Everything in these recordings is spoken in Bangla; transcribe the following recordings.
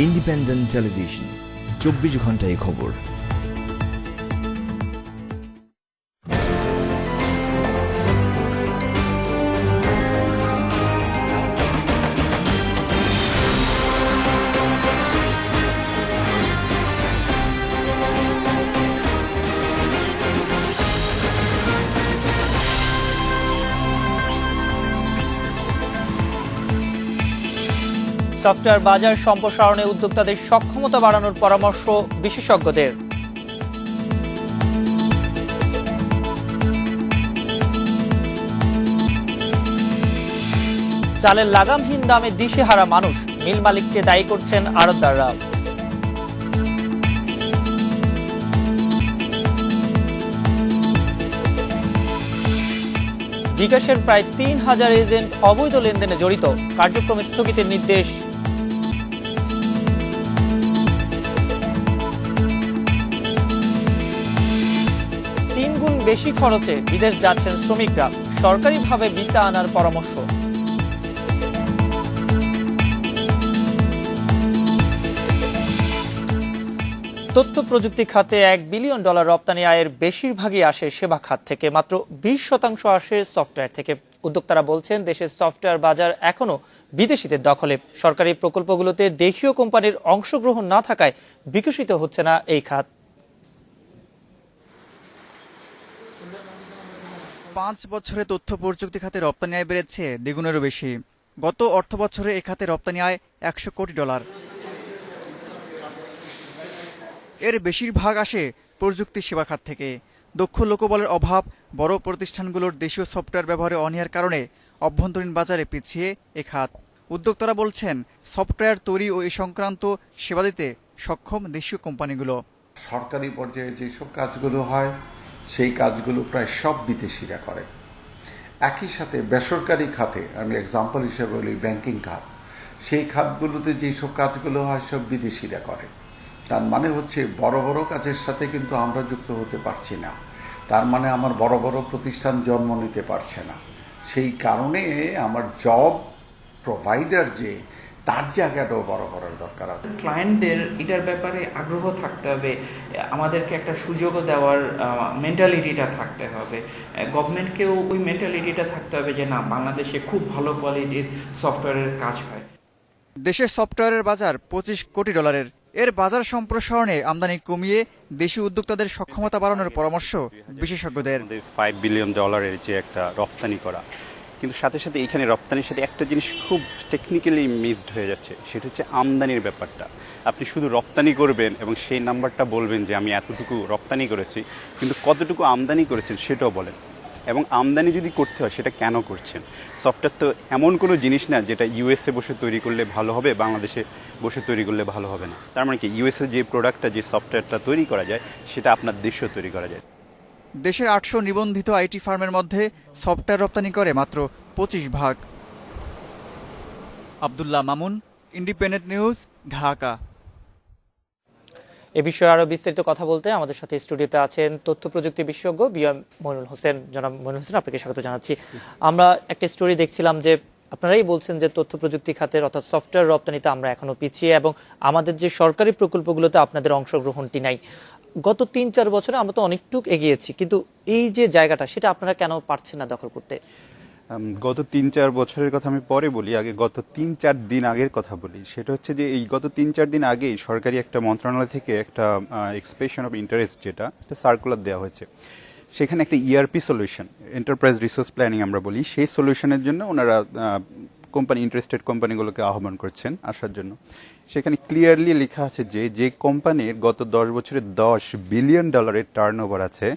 ইন্ডিপেন্ডেন্ট টেলিভিশন, 24 ঘন্টায় খবর। সফটওয়্যার বাজার সম্প্রসারণে উদ্যোক্তাদের সক্ষমতা বাড়ানোর পরামর্শ বিশেষজ্ঞদের। চালের লাগামহীন দামে দিশেহারা মানুষ, মিল মালিককে দায়ী করছেন আড়তদাররা। বিকাশের প্রায় ৩,০০০ এজেন্ট অবৈধ লেনদেনে জড়িত, কার্যক্রম স্থগিতের নির্দেশ। ৩ গুণ বেশি খরচে বিদেশ যাচ্ছেন শ্রমিকরা, সরকারিভাবে ভিসা আনার পরামর্শ। তথ্য প্রযুক্তি খাতে $1 বিলিয়ন রপ্তানি আয়ের বেশিরভাগই আসে সেবা খাত থেকে, মাত্র 20% আসে সফটওয়্যার থেকে। উদ্যোক্তারা বলছেন, দেশের সফটওয়্যার বাজার এখনো বিদেশিদের দখলে। সরকারি প্রকল্পগুলোতে দেশীয় কোম্পানির অংশগ্রহণ না থাকায় বিকশিত হচ্ছে না এই খাত। 5 বছরে তথ্য প্রযুক্তি খাতে রপ্তানি আয় বেড়েছে দ্বিগুণেরও বেশি। গত অর্থ বছরে এ খাতে রপ্তানি আয় $100 কোটি। এর বেশিরভাগ আসে প্রযুক্তি সেবা খাত থেকে। দক্ষ লোকবলের অভাব, বড় প্রতিষ্ঠানগুলোর দেশীয় সফটওয়্যার ব্যবহারে অনীহার কারণে অভ্যন্তরীণ বাজারে পিছিয়ে এ খাত। উদ্যোক্তারা বলছেন, সফটওয়্যার তৈরি ও এ সংক্রান্ত সেবা দিতে সক্ষম দেশীয় কোম্পানিগুলো। সরকারি পর্যায়ে যেসব কাজগুলো হয় সেই কাজগুলো প্রায় সব বিদেশিরা করে। একই সাথে বেসরকারি খাতে, আমি এক্সাম্পল হিসেবে বলি ব্যাংকিং খাত, সেই খাতগুলোতে যেসব কাজগুলো হয় সব বিদেশিরা করে। তার মানে হচ্ছে বড় বড় কাজের সাথে কিন্তু আমরা যুক্ত হতে পারছি না। তার মানে আমার বড় বড় প্রতিষ্ঠান জন্ম নিতে পারছে না। সেই কারণে আমার জব প্রোভাইডার যে তার জায়গাটাও বড় করার দরকার আছে। ক্লায়েন্টদের এটার ব্যাপারে আগ্রহ থাকতে হবে, আমাদেরকে একটা সুযোগও দেওয়ার মেন্টালিটিটা থাকতে হবে। গভর্নমেন্টকেও ওই মেন্টালিটিটা থাকতে হবে যে না, বাংলাদেশে খুব ভালো কোয়ালিটির সফটওয়্যারের কাজ হয়। দেশের সফটওয়্যারের বাজার $25 কোটি। এর বাজার সম্প্রসারণে আমদানি কমিয়ে দেশি উদ্যোক্তাদের সক্ষমতা বাড়ানোর পরামর্শ বিশেষজ্ঞদের। $5 বিলিয়ন যে একটা রপ্তানি করা, কিন্তু সাথে সাথে এইখানে রপ্তানির সাথে একটা জিনিস খুব টেকনিক্যালি মিসড হয়ে যাচ্ছে, সেটা হচ্ছে আমদানির ব্যাপারটা। আপনি শুধু রপ্তানি করবেন এবং সেই নাম্বারটা বলবেন যে আমি এতটুকু রপ্তানি করেছি, কিন্তু কতটুকু আমদানি করেছেন সেটাও বলেন। এবং আমদানি যদি করতে হয় সেটা কেন করছেন। সফটওয়্যার তো এমন কোনো জিনিস না যেটা ইউএসএ বসে তৈরি করলে ভালো হবে, বাংলাদেশে বসে তৈরি করলে ভালো হবে না। তার মানে কি, ইউএসএ যে প্রোডাক্টটা, যে সফটওয়্যারটা তৈরি করা যায়, সেটা আপনার দেশেও তৈরি করা যায়। দেশের 800 নিবন্ধিত আইটি ফার্মের মধ্যে সফটওয়্যার রপ্তানি করে মাত্র 25%। Abdullah Mamun, Independent News, Dhaka. এ বিষয়ে আরো বিস্তারিত কথা বলতে আমাদের সাথে স্টুডিওতে আছেন তথ্য প্রযুক্তি বিশেষজ্ঞ বিএম মইনুল হোসেন। জনাব মইনুল হোসেন, আপনাকে স্বাগত জানাচ্ছি। আমরা একটা স্টোরি দেখছিলাম যে আপনারাই বলছেন যে তথ্য প্রযুক্তি খাতের অর্থাৎ সফটওয়্যার রপ্তানিতে আমরা এখনো পিছিয়ে, এবং আমাদের যে সরকারি প্রকল্পগুলোতে আপনাদের অংশগ্রহণটি নাই। গত 3-4 বছরে আমরা তো অনেকটুকু এগিয়েছি, কিন্তু এই যে জায়গাটা, সেটা আপনারা কেন পারছেন না দখল করতে? গত 3-4 বছরের কথা আমি পরে বলি, আগে গত 3-4 দিন আগের কথা বলি। সেটা হচ্ছে যে এই গত 3-4 দিন আগেই সরকারি একটা মন্ত্রণালয় থেকে একটা এক্সপ্রেশন অফ ইন্টারেস্ট, যেটা একটা সার্কুলার দেওয়া হয়েছে। সেখানে একটা ERP solution, enterprise resource planning আমরা বলি, সেই সলিউশনের জন্য ওনারা ইন্টারেস্টেড কোম্পানিগুলোকে আহ্বান করছেন আসার জন্য। সেখানে ক্লিয়ারলি লেখা আছে যে যে কোম্পানির গত 10 বছরে $10 বিলিয়ন টার্নওভার আছে,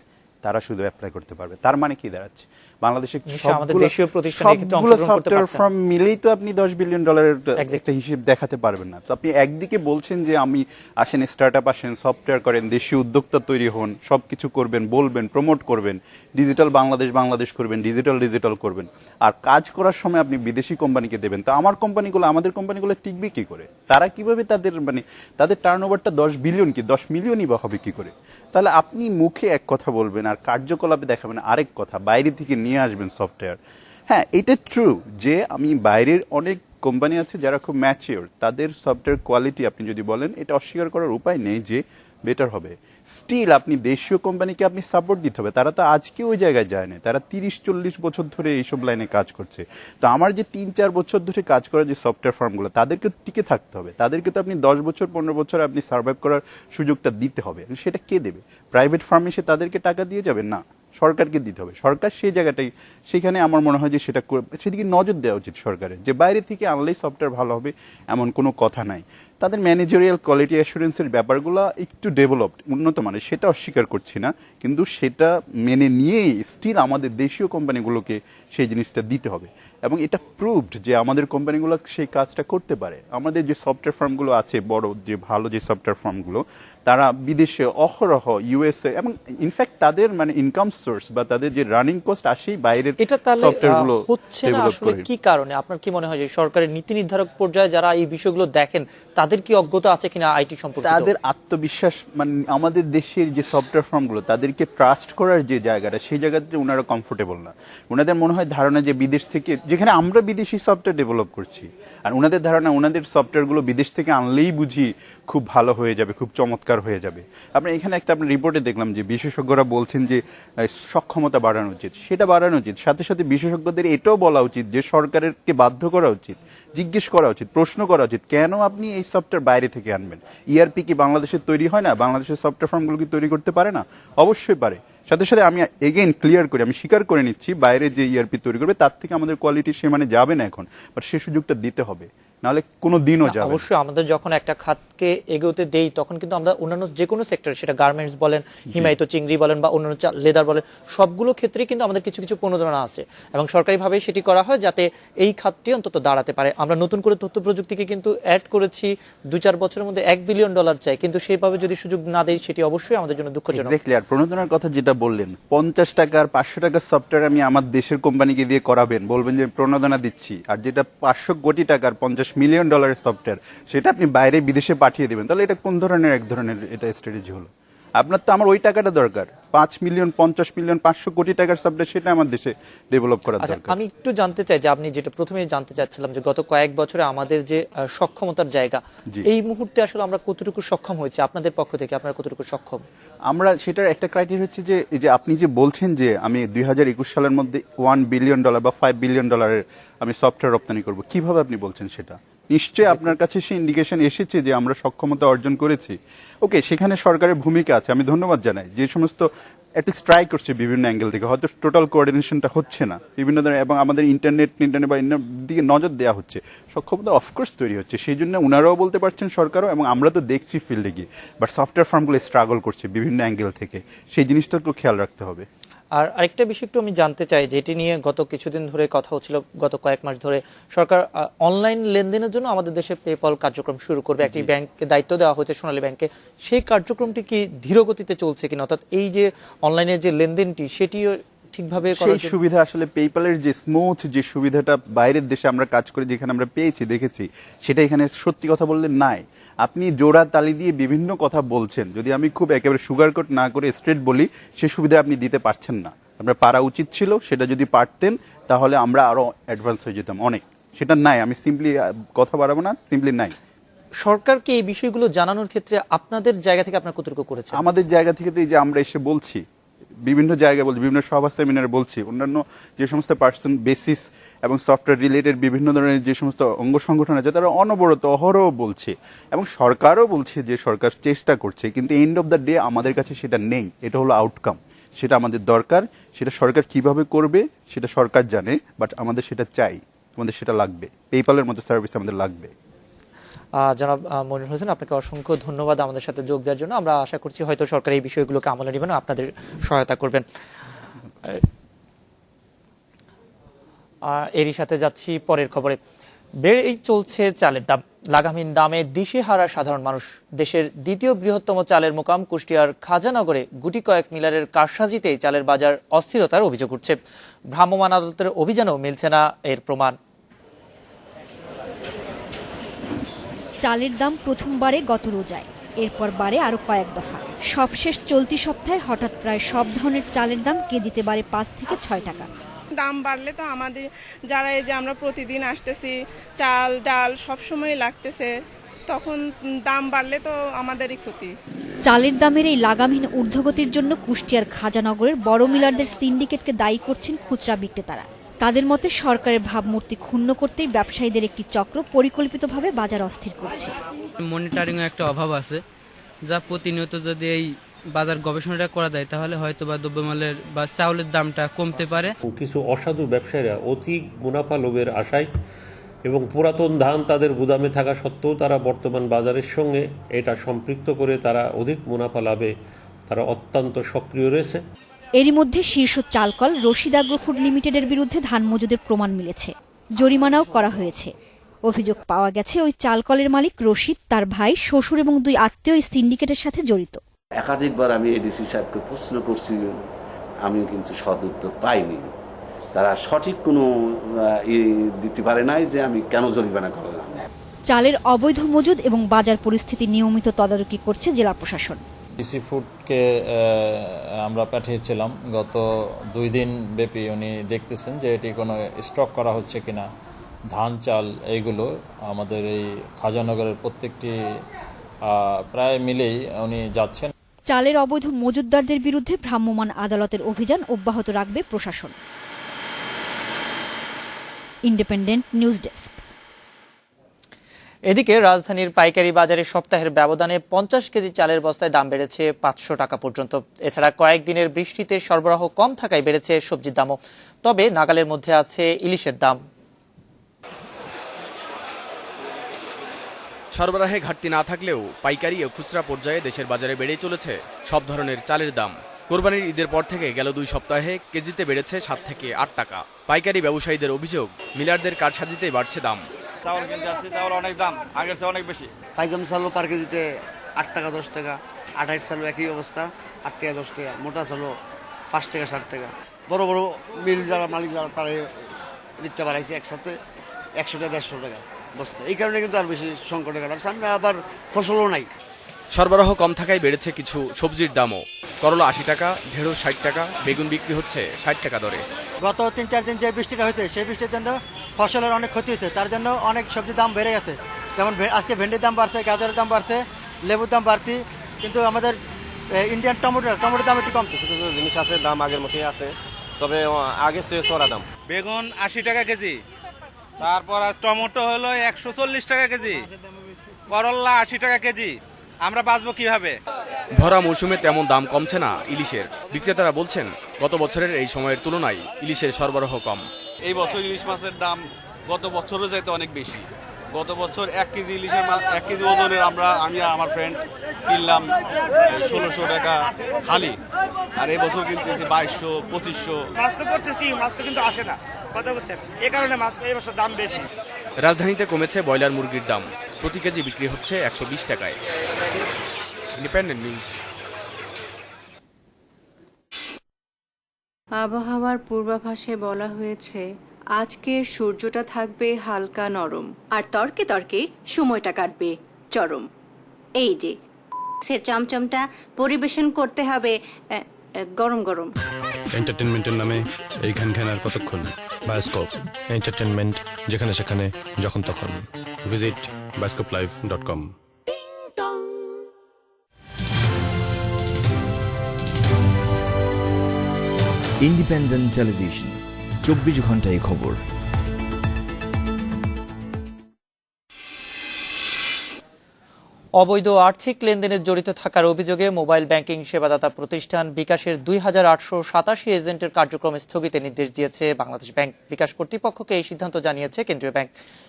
তারা শুধু অ্যাপ্লাই করতে পারবে। তার মানে কি দাঁড়াচ্ছে, বাংলাদেশে সফটওয়্যার ফার্ম মিলেই তো আপনি $10 বিলিয়ন একটা হিসেব দেখাতে পারবেন না। তো আপনি একদিকে বলছেন যে আমি আসেন, স্টার্টআপ আসেন, সফটওয়্যার করেন, দেশীয় উদ্যোক্তা তৈরি হন, সবকিছু করবেন, বলবেন, প্রমোট করবেন, ডিজিটাল বাংলাদেশ করবেন, ডিজিটাল করবেন, আর কাজ করার সময় আপনি বিদেশি কোম্পানিকে দেবেন। তো আমাদের কোম্পানিগুলো টিকবে কি করে? তারা কিভাবে তাদের টার্নওভারটা 10 বিলিয়ন কি 10 মিলিয়নই বা হবে কি করে? তাহলে আপনি মুখে এক কথা বলবেন আর কার্যকলাপে দেখাবেন আরেক কথা, বাইরে থেকে নিয়ে আসবেন সফটওয়্যার। হ্যাঁ, এটা ট্রু যে আমি বাইরের অনেক কোম্পানি আছে যারা খুব ম্যাচিওর, তাদের সফটওয়্যার কোয়ালিটি আপনি যদি বলেন, এটা অস্বীকার করার উপায় নেই যে বেটার হবে। স্টিল আপনি দেশীয় কোম্পানিকে আপনি সাপোর্ট দিতে হবে, তারা তো আজকে ওই জায়গায় যায় না, তারা 30-40 বছর ধরে এইসব লাইনে কাজ করছে। তো আমার যে 3-4 বছর ধরে কাজ করা যে সফটওয়্যার ফার্মগুলো, তাদেরকে টিকে থাকতে হবে, তাদেরকে তো আপনি 10 বছর 15 বছর আপনি সার্ভাইভ করার সুযোগটা দিতে হবে। সেটা কে দেবে? প্রাইভেট ফার্ম এসে তাদেরকে টাকা দিয়ে যাবে না, সরকারকে দিতে হবে। সরকার সেই জায়গাটাই, সেখানে আমার মনে হয় যে সেদিকে নজর দেওয়া উচিত সরকারের, যে বাইরে থেকে আনলেই সফটওয়্যার ভালো হবে এমন কোনো কথা নাই। তাদের ম্যানেজারিয়াল কোয়ালিটি অ্যাসুরেন্সের ব্যাপারগুলো একটু ডেভেলপড, উন্নত মানের, সেটা অস্বীকার করছি না, কিন্তু সেটা মেনে নিয়েই স্টিল আমাদের দেশীয় কোম্পানিগুলোকে সেই জিনিসটা দিতে হবে। এবং এটা প্রুভড যে আমাদের কোম্পানিগুলো সেই কাজটা করতে পারে। আমাদের যে সফটওয়্যার ফার্মগুলো আছে, বড় যে ভালো যে সফটওয়্যার ফার্মগুলো, তারা বিদেশে অহরহ ইউএসএ, এবং ইনফ্যাক্ট তাদের মানে ইনকাম সোর্স বা তাদের যে রানিং কস্ট আসেই বাইরের এটা তাহলে সফটওয়্যারগুলো হচ্ছে না আসলে কি কারণে? আপনার কি মনে হয় যে সরকারের নীতি নির্ধারক পর্যায়ে যারা এই বিষয়গুলো দেখেন, তাদের কি অজ্ঞতা আছে কিনা আইটি সম্পর্কে? তাদের আত্মবিশ্বাস, মানে আমাদের দেশের যে সফটওয়্যার ফার্মগুলো, তাদেরকে ট্রাস্ট করার যে জায়গাটা, সেই জায়গাতে ওনারা কমফোর্টেবল না। ওনাদের মনে হয় ধারণা যে বিদেশ থেকে, যেখানে আমরা বিদেশি সফটওয়্যার ডেভেলপ করছি, আর ওনাদের ধারণা ওনাদের সফটওয়্যারগুলো বিদেশ থেকে আনলেই বুঝি খুব ভালো হয়ে যাবে, খুব চমৎকার হয়ে যাবে। আপনার এখানে একটা আপনার রিপোর্টে দেখলাম যে বিশেষজ্ঞরা বলছেন যে সক্ষমতা বাড়ানো উচিত, সেটা বাড়ানো উচিত। সাথে সাথে বিশেষজ্ঞদের এটাও বলা উচিত যে সরকারকে বাধ্য করা উচিত, জিজ্ঞেস করা উচিত, প্রশ্ন করা উচিত, কেন আপনি এই সফটওয়্যার বাইরে থেকে আনবেন? ইআরপি কি বাংলাদেশের তৈরি হয় না? বাংলাদেশের সফটওয়্যার ফার্মগুলো কি তৈরি করতে পারে না? অবশ্যই পারে। সাথে সাথে আমি এগেইন ক্লিয়ার করি, আমি স্বীকার করে নিচ্ছি বাইরে যে ইআরপি তৈরি করবে তার থেকে আমাদের কোয়ালিটি সে মানে যাবে না এখন, বাট সে সুযোগটা দিতে হবে, নাহলে কোনো দিনও যাবে। অবশ্যই আমাদের যখন একটা খাতকে এগোতে দেই, তখন কিন্তু আমরা অন্যান্য যে কোনো সেক্টর, সেটা গার্মেন্টস বলেন, হিমায়িত চিংড়ি বলেন, বা অন্যান্য লেদার বলেন, সবগুলো ক্ষেত্রে কিন্তু আমাদের কিছু কিছু প্রণোদনা আছে, এবং সরকারিভাবে সেটি করা হয় যাতে এই খাতটি অন্তত দাঁড়াতে পারে। আমরা নতুন করে তথ্য প্রযুক্তিকে কিন্তু অ্যাড করেছি, 2-4 বছরের মধ্যে $1 বিলিয়ন চাই, কিন্তু সেইভাবে যদি সুযোগ না দেয়, সেটি অবশ্যই আমাদের জন্য দুঃখজনক। এক্স্যাক্টলি। আর প্রণোদনার কথা যেটা বললেন, 50 টাকার 500 টাকার সফটওয়্যার আমি আমার দেশের কোম্পানিকে দিয়ে করাবেন, বলবেন যে প্রণোদনা দিচ্ছি, আর যেটা 500 কোটি টাকার $50 মিলিয়ন সফটওয়্যার, সেটা আপনি বাইরে বিদেশে পাঠিয়ে দেবেন, তাহলে এটা কোন ধরনের এক ধরনের এটা স্ট্র্যাটেজি হলো? আপনার তো আমার ওই টাকাটা দরকার, 5 মিলিয়ন, 50 মিলিয়ন, 500 কোটি টাকার সফটওয়্যার, সেটা আমার দেশে ডেভেলপ করা দরকার। আমি একটু জানতে চাই যে আপনি যেটা প্রথমেই জানতে চাচ্ছিলাম, যে গত কয়েক বছরে আমাদের যে সক্ষমতার জায়গা, এই মুহূর্তে আসলে আমরা কতটুকু সক্ষম হয়েছে আপনাদের পক্ষ থেকে? আপনারা কতটুকু সক্ষম? আমরা সেটার একটা ক্রাইটেরিয়া হচ্ছে যে এই যে আপনি যে বলছেন যে আমি 2021 সালের মধ্যে $1 বিলিয়ন বা $5 বিলিয়ন আমি সফটওয়্যার রপ্তানি করব, কিভাবে আপনি বলছেন? সেটা নিশ্চয়ই আপনার কাছে সেই ইন্ডিকেশন এসেছে যে আমরা সক্ষমতা অর্জন করেছি। ওকে, সেখানে সরকারের ভূমিকা আছে, আমি ধন্যবাদ জানাই। যে সমস্ত অ্যাটলিস্ট ট্রাই করছে বিভিন্ন অ্যাঙ্গেল থেকে, হয়তো টোটাল কোঅর্ডিনেশনটা হচ্ছে না বিভিন্ন ধরনের, এবং আমাদের ইন্টারনেট বা দিকে নজর দেওয়া হচ্ছে, সক্ষমতা অফকোর্স তৈরি হচ্ছে। সেই জন্য ওনারাও বলতে পারছেন, সরকারও, এবং আমরা তো দেখছি ফিল্ডে গিয়ে। বাট সফটওয়্যার ফার্মগুলো স্ট্রাগল করছে বিভিন্ন অ্যাঙ্গেল থেকে, সেই জিনিসটা একটু খেয়াল রাখতে হবে। আর আরেকটা বিষয় একটু আমি জানতে চাই, যেটি নিয়ে গত কিছুদিন ধরে কথা হচ্ছিল, গত কয়েক মাস ধরে সরকার অনলাইন লেনদেনের জন্য আমাদের দেশে পেপল কার্যক্রম শুরু করবে, একটি ব্যাংককে দায়িত্ব দেওয়া হয়েছে, সোনালী ব্যাংকে। সেই কার্যক্রমটি কি ধীর গতিতে চলছে কিনা? অর্থাৎ এই যে অনলাইনে যে লেনদেনটি, সেটিও ঠিকভাবে সেই সুবিধা আসলে পেপ্যালের যে স্মুথ যে সুবিধাটা বাইরের দেশে আমরা কাজ করে যেখানে আমরা পেয়েছি, দেখেছি, সেটা এখানে সত্যি কথা বললে নাই। আপনি জোড়া তালি দিয়ে বিভিন্ন কথা বলছেন, যদি আমি খুব একেবারে সুগার কোট না করে স্ট্রেট বলি, সে সুবিধা আপনি দিতে পারছেন না। আপনার পারা উচিত ছিল, সেটা যদি পারতেন তাহলে আমরা আরো অ্যাডভান্স হয়ে যেতাম অনেক। সেটা নাই, আমি সিম্পলি কথা বাড়াবো না, সিম্পলি নাই। সরকারকে এই বিষয়গুলো জানানোর ক্ষেত্রে আপনাদের জায়গা থেকে আপনারা কতটুকু করেছেন? আমাদের জায়গা থেকে তো এই যে আমরা এসে বলছি, বিভিন্ন জায়গায় বলছি, বিভিন্ন সভা সেমিনারে বলছি, অন্যান্য যে সমস্ত পার্সন বেসিস এবং সফটওয়্যার রিলেটেড বিভিন্ন ধরনের যে সমস্ত অঙ্গ সংগঠন আছে, তারা অনবরত অহরহ বলছে, এবং সরকারও বলছে যে সরকার চেষ্টা করছে, কিন্তু এন্ড অফ দ্য ডে আমাদের কাছে সেটা নেই। এটা হলো আউটকাম, সেটা আমাদের দরকার। সেটা সরকার কিভাবে করবে সেটা সরকার জানে, বাট আমাদের সেটা চাই, আমাদের সেটা লাগবে, পেপ্যালের মতো সার্ভিস আমাদের লাগবে। জনাব মনিরুল হোসেন, আপনাকে অসংখ্য ধন্যবাদ আমাদের সাথে যোগ দেওয়ার জন্য। আমরা আশা করছি হয়তো সরকার এই বিষয়গুলোকে আমলে নেবেন, আপনাদের সহায়তা করবেন। এরই সাথে যাচ্ছি পরের খবরে। বেড়েই চলছে চালের দাম, লাগামহীন দামে দিশেহারা সাধারণ মানুষ। দেশের দ্বিতীয় বৃহত্তম চালের মোকাম কুষ্টিয়ার খাজানগরে গুটি কয়েক মিলারের কারসাজিতেই চালের বাজার অস্থিরতার অভিযোগ উঠছে। ভ্রাম্যমাণ আদালতের অভিযানেও মিলছে না এর প্রমাণ। চালের দাম প্রথমবারে গত রোজায়, এরপর বাড়ে আরো কয়েক দফা। সবশেষ চলতি সপ্তাহে হঠাৎ প্রায় সব ধরনের চালের দাম কেজিতে বাড়ে 5 থেকে 6 টাকা। দাম বাড়লে তো আমাদের যারা এই যে আমরা প্রতিদিন আসতেছি, চাল ডাল সবসময় লাগতেছে, তখন দাম বাড়লে তো আমাদেরই ক্ষতি। চালের দামের এই লাগামহীন ঊর্ধ্বগতির জন্য কুষ্টিয়ার খাজানগরের বড় মিলারদের সিন্ডিকেটকে দায়ী করছেন খুচরা বিক্রেতারা। তাদের মতে সরকারের ভাবমূর্তি ক্ষুণ্ণ করতেই ব্যবসায়ীদের একটি চক্র পরিকল্পিতভাবে বাজার অস্থির করছে। মনিটরিং এর একটা অভাব আছে, যা প্রতিনিয়ত যদি এই বাজার গবেষণাটা করা যায় তাহলে হয়তো বা দ্রব্যমূল্যের বা চাউলের দামটা কমতে পারে। কিছু অসাধু ব্যবসায়ীরা অতি মুনাফা লোভের আশায় এবং পুরাতন ধান তাদের গুদামে থাকা সত্ত্বেও তারা বর্তমান বাজারের সঙ্গে এটা সম্পৃক্ত করে তারা অধিক মুনাফা লাভে তারা অত্যন্ত সক্রিয় রয়েছে। এরই মধ্যে শীর্ষ চালকল রশিদ আগ্রো ফুড লিমিটেডের বিরুদ্ধে ধান মজুদের প্রমাণ মিলেছে, জরিমানাও করা হয়েছে। অভিযোগ পাওয়া গেছে ওই চালকলের মালিক রশিদ, তার ভাই, শ্বশুর এবং 2 আত্মীয় এই সিন্ডিকেটের সাথে জড়িত। একাধিকবার আমি এডিসি সাহেবকে প্রশ্ন করছি, আমিও কিন্তু সদুত্তর পাইনি। তারা সঠিক কোনো দিতে পারে নাই যে আমি কেন জরিমানা করলাম। চালের অবৈধ মজুদ এবং বাজার পরিস্থিতি নিয়মিত তদারকি করছে জেলা প্রশাসন। ডিসি ফুডকে আমরা পাঠিয়েছিলাম, গত 2 দিন ব্যাপী উনি দেখতেছেন যে এটি কোনো স্টক করা হচ্ছে কিনা, ধান চাল এইগুলো আমাদের এই খাজানগরের প্রত্যেকটি প্রায় মিলেই উনি যাচ্ছেন। চালের অবৈধ মজুতদারদের বিরুদ্ধে ভ্রাম্যমাণ আদালতের অভিযান অব্যাহত রাখবে প্রশাসন। Independent news desk. এদিকে রাজধানীর পাইকারি বাজারে সপ্তাহের ব্যবধানে 50 কেজি চালের বস্তায় দাম বেড়েছে 500 টাকা পর্যন্ত। এছাড়া কয়েকদিনের বৃষ্টিতে সরবরাহ কম থাকায় বেড়েছে সবজির দামও। তবে নাগালের মধ্যে আছে ইলিশের দাম। সরবরাহে ঘাটতি না থাকলেও পাইকারি ও খুচরা পর্যায়ে দেশের বাজারে বেড়েই চলেছে সব ধরনের চালের দাম। কোরবানির ঈদের পর থেকে গেল 2 সপ্তাহে কেজিতে বেড়েছে 7 থেকে 8 টাকা। পাইকারি ব্যবসায়ীদের অভিযোগ, মিলারদের কারসাজিতেই বাড়ছে দাম। চাউল কিনতে আসছে, চাউল অনেক দাম, আগের চেয়ে অনেক বেশি। পাইজাম চালও পার কেজিতে 8 টাকা 10 টাকা, 28 চালও একই অবস্থা, 8 টাকা 10 টাকা, মোটা চালও 5 টাকা 60 টাকা। বড় বড় মিল যারা মালিক যারা তারা রেটটা বাড়াইছে একসাথে 100 টাকা 150 টাকা বস্তা। এই কারণে কিন্তু আর বেশি সংকটের কারণ, সামনে আবার ফসলও নাই। সরবরাহ কম থাকায় বেড়েছে কিছু সবজির দামও। করলা 80 টাকা, ঢেঁড়স 60 টাকা, বেগুন বিক্রি হচ্ছে 60 টাকা দরে। গত 3-4 দিন যে বৃষ্টিটা হয়েছে সেই বৃষ্টির জন্য ফসলের অনেক ক্ষতি হয়েছে, তার জন্য অনেক সবজির দাম বেড়ে গেছে। যেমন আজকে ভেন্ডির দাম বাড়ছে, গাজরের দাম বাড়ছে, লেবুর দাম বাড়তি, কিন্তু আমাদের ইন্ডিয়ান টমেটোর দাম একটু কমছে। কিছু কিছু জিনিস আছে দাম আগের মতোই আছে, তবে আগে চেয়ে চড়া দাম। বেগুন 80 টাকা কেজি, তারপর টমেটো হলো 140 টাকা কেজি, করলা 80 টাকা কেজি। আমরা বাঁচবো কিভাবে? ভরা মৌসুমে তেমন দাম কমছে না ইলিশের। বিক্রেতারা বলছেন গত বছরের এই সময়ের তুলনায় ইলিশের সরবরাহ কম। এই বছর ইলিশ মাছের দাম গত বছরও চাইতে অনেক বেশি। গত বছর 1 কেজি ইলিশের 1 কেজি ওজনের আমি আমার ফ্রেন্ড কিনলাম 1600 টাকা খালি, আর এই বছর কিনতেছি 2200 2500। মাছ তো করতেছি, মাছ তো কিন্তু আসে না, কথা বলছেন, এই কারণে মাছ এই বছর দাম বেশি। রাজধানীতে কমেছে ব্রয়লার মুরগির দাম, প্রতি কেজি বিক্রি হচ্ছে 120 টাকায়। Independent news. আবহাওয়ার পূর্বাভাসে বলা হয়েছে আজকের সূর্যটা থাকবে হালকা নরম, আর তর্কে তর্কে সময়টা কাটবে চরম। এই যে সে চমচমটা পরিবেশন করতে হবে গরম গরম। এন্টারটেনমেন্টের নামে এই ঘ্যান আর কতক্ষণ? বায়োস্কোপ এন্টারটেনমেন্ট, যেখানে সেখানে যখন তখন। Visit bioscoplive.com। ইন্ডিপেন্ডেন্ট টেলিভিশন, 24 ঘন্টায় খবর। অবৈধ আর্থিক লেনদেনে জড়িত থাকার অভিযোগে মোবাইল ব্যাংকিং সেবাদাতা প্রতিষ্ঠান বিকাশের 2887 এজেন্টের কার্যক্রম স্থগিতের নির্দেশ দিয়েছে বাংলাদেশ ব্যাংক। বিকাশ কর্তৃপক্ষকে এই সিদ্ধান্ত জানিয়েছে কেন্দ্রীয় ব্যাংক।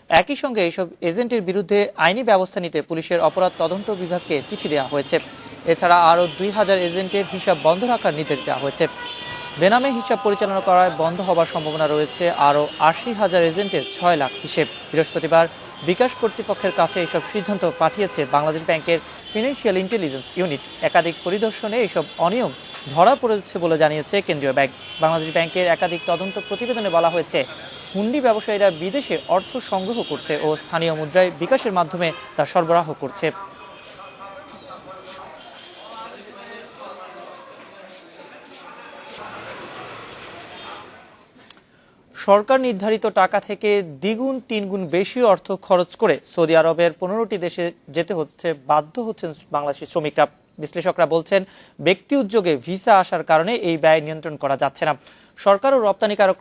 একই সঙ্গে এইসব এজেন্টের বিরুদ্ধে আইনি ব্যবস্থা নিতে পুলিশের অপরাধ তদন্ত বিভাগকে চিঠি দেওয়া হয়েছে। এছাড়া আরও 2000 এজেন্টের হিসাব বন্ধ রাখার নির্দেশ দেওয়া হয়েছে। বেনামে হিসাব পরিচালনা করায় বন্ধ হওয়ার সম্ভাবনা রয়েছে আরও 80,000 এজেন্টের 6 লাখ হিসেব। বৃহস্পতিবার বিকাশ কর্তৃপক্ষের কাছে এইসব সিদ্ধান্ত পাঠিয়েছে বাংলাদেশ ব্যাংকের ফিনান্সিয়াল ইন্টেলিজেন্স ইউনিট। একাধিক পরিদর্শনে এইসব অনিয়ম ধরা পড়েছে বলে জানিয়েছে কেন্দ্রীয় ব্যাংক। বাংলাদেশ ব্যাংকের একাধিক তদন্ত প্রতিবেদনে বলা হয়েছে, হুন্ডি ব্যবসায়ীরা বিদেশে অর্থ সংগ্রহ করছে ও স্থানীয় মুদ্রায় বিকাশের মাধ্যমে তা সরবরাহ করছে। সরকার নির্ধারিত টাকা থেকে দ্বিগুণ তিনগুণ বেশি অর্থ খরচ করে সৌদি আরবের 15টি দেশে যেতে বাধ্য হচ্ছেন বাংলাদেশি শ্রমিকরা। বিশ্লেষকরা বলছেন ব্যক্তি উদ্যোগে ভিসা আসার কারণে এই ব্যয় নিয়ন্ত্রণ করা যাচ্ছে না। সরকার ও রপ্তানিকারক